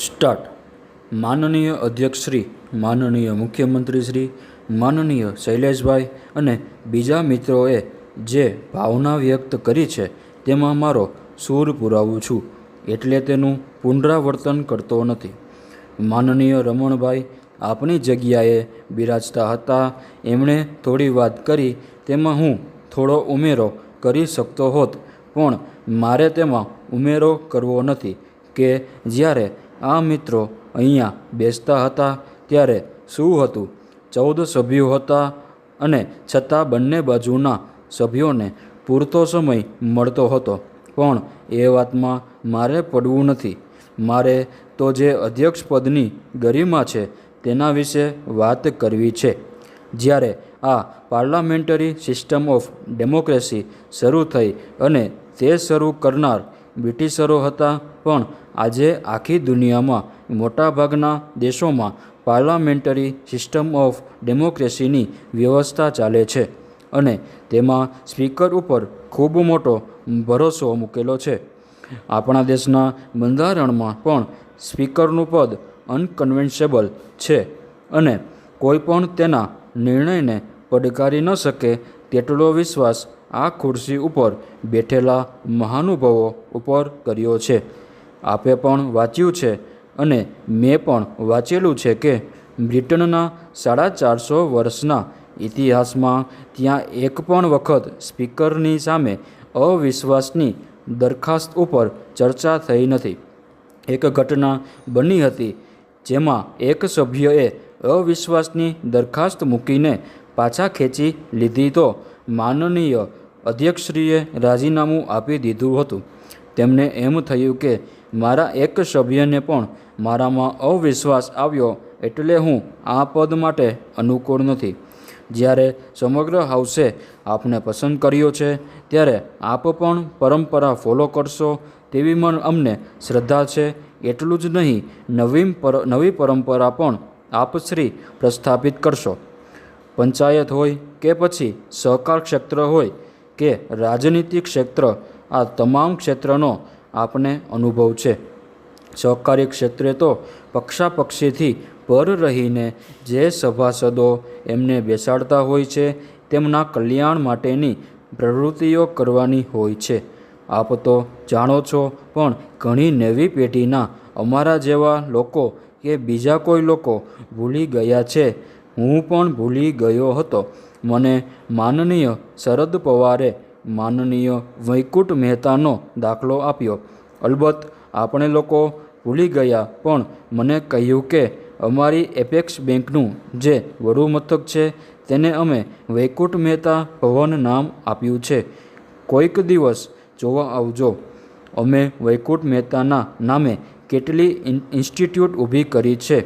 Start. માનનીય અધ્યક્ષ શ્રી, માનનીય મુખ્યમંત્રી શ્રી, માનનીય શૈલેષભાઈ અને બીજા મિત્રોએ જે ભાવના વ્યક્ત કરી છે તેમાં મારો સૂર પુરાવું છું, એટલે તેનું પુનરાવર્તન કરતો નથી. માનનીય રમણભાઈ આપની જગ્યાએ બિરાજતા હતા. એમણે થોડી વાત કરી, તેમાં હું થોડો ઉમેરો કરી શકતો હોત, પણ મારે તેમાં ઉમેરો કરવો નથી કે જ્યારે આ મિત્રો અહીંયા બેસતા હતા ત્યારે શું હતું. 14 સભ્યો હતા અને છતાં બંને બાજુના સભ્યોને પૂરતો સમય મળતો હતો, પણ એ વાતમાં મારે પડવું નથી. મારે તો જે અધ્યક્ષપદની ગરિમા છે તેના વિશે વાત કરવી છે. જ્યારે આ પાર્લામેન્ટરી સિસ્ટમ ઓફ ડેમોક્રેસી શરૂ થઈ અને તે શરૂ કરનાર બ્રિટિશરો હતા, પણ આજે આખી દુનિયામાં મોટાભાગના દેશોમાં પાર્લામેન્ટરી સિસ્ટમ ઓફ ડેમોક્રેસીની વ્યવસ્થા ચાલે છે અને તેમાં સ્પીકર ઉપર ખૂબ મોટો ભરોસો મૂકેલો છે. આપણા દેશના બંધારણમાં પણ સ્પીકરનું પદ અનકન્વેન્શેબલ છે અને કોઈ પણ તેના નિર્ણયને પડકારી ન શકે તેટલો વિશ્વાસ આ ખુરશી ઉપર બેઠેલા મહાનુભાવો ઉપર કર્યો છે. આપે પણ વાંચ્યું છે અને મેં પણ વાંચેલું છે કે બ્રિટનના 450 વર્ષના ઇતિહાસમાં ત્યાં એક પણ વખત સ્પીકરની સામે અવિશ્વાસની દરખાસ્ત ઉપર ચર્ચા થઈ નથી. એક ઘટના બની હતી જેમાં એક સભ્યએ અવિશ્વાસની દરખાસ્ત મૂકીને પાછા ખેંચી લીધી તો માનનીય અધ્યક્ષશ્રીએ રાજીનામું આપી દીધું હતું. તેમને એમ થયું કે મારા એક સભ્યને પણ મારામાં અવિશ્વાસ આવ્યો એટલે હું આ પદ માટે અનુકૂળ નથી. જ્યારે સમગ્ર હાઉસે આપને પસંદ કર્યો છે ત્યારે આપ પણ પરંપરા ફોલો કરશો તેવી અમને શ્રદ્ધા છે. એટલું જ નહીં, નવી પરંપરા પણ આપ શ્રી પ્રસ્થાપિત કરશો. પંચાયત હોય કે પછી સહકાર ક્ષેત્ર હોય કે રાજનીતિક ક્ષેત્ર, આ તમામ ક્ષેત્રનો આપને અનુભવ છે. સહકારી ક્ષેત્રે તો પક્ષાપક્ષીથી પર રહીને જે સભાસદો એમને બેસાડતા હોય છે તેમના કલ્યાણ માટેની પ્રવૃત્તિઓ કરવાની હોય છે. આપ તો જાણો છો, પણ ઘણી નવી પેઢીના અમારા જેવા લોકો કે બીજા કોઈ લોકો ભૂલી ગયા છે. હું પણ ભૂલી ગયો હતો. મને માનનીય શરદ પવારે માનનીય વૈકુંઠ મહેતાનો દાખલો આપ્યો. અલબત્ત આપણે લોકો ભૂલી ગયા, પણ મને કહ્યું કે અમારી એપેક્સ બેંકનું જે વડું મથક છે તેને અમે વૈકુંઠ મહેતા ભવન નામ આપ્યું છે. કોઈક દિવસ જોવા આવજો. અમે વૈકુંઠ મહેતાના નામે કેટલી ઇન્સ્ટિટ્યૂટ ઊભી કરી છે.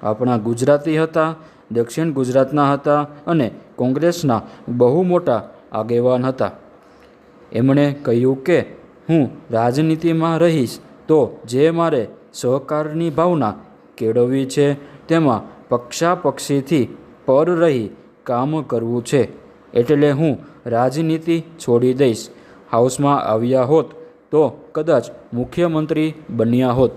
આપણા ગુજરાતી હતા, દક્ષિણ ગુજરાતના હતા અને કોંગ્રેસના બહુ મોટા આગેવાન હતા. એમણે કહ્યું કે હું રાજનીતિમાં રહીશ તો જે મારે સહકારની ભાવના કેળવવી છે તેમાં પક્ષાપક્ષીથી પર રહી કામ કરવું છે. એટલે હું રાજનીતિ છોડી દઈશ. હાઉસમાં આવ્યા હોત તો કદાચ મુખ્યમંત્રી બન્યા હોત.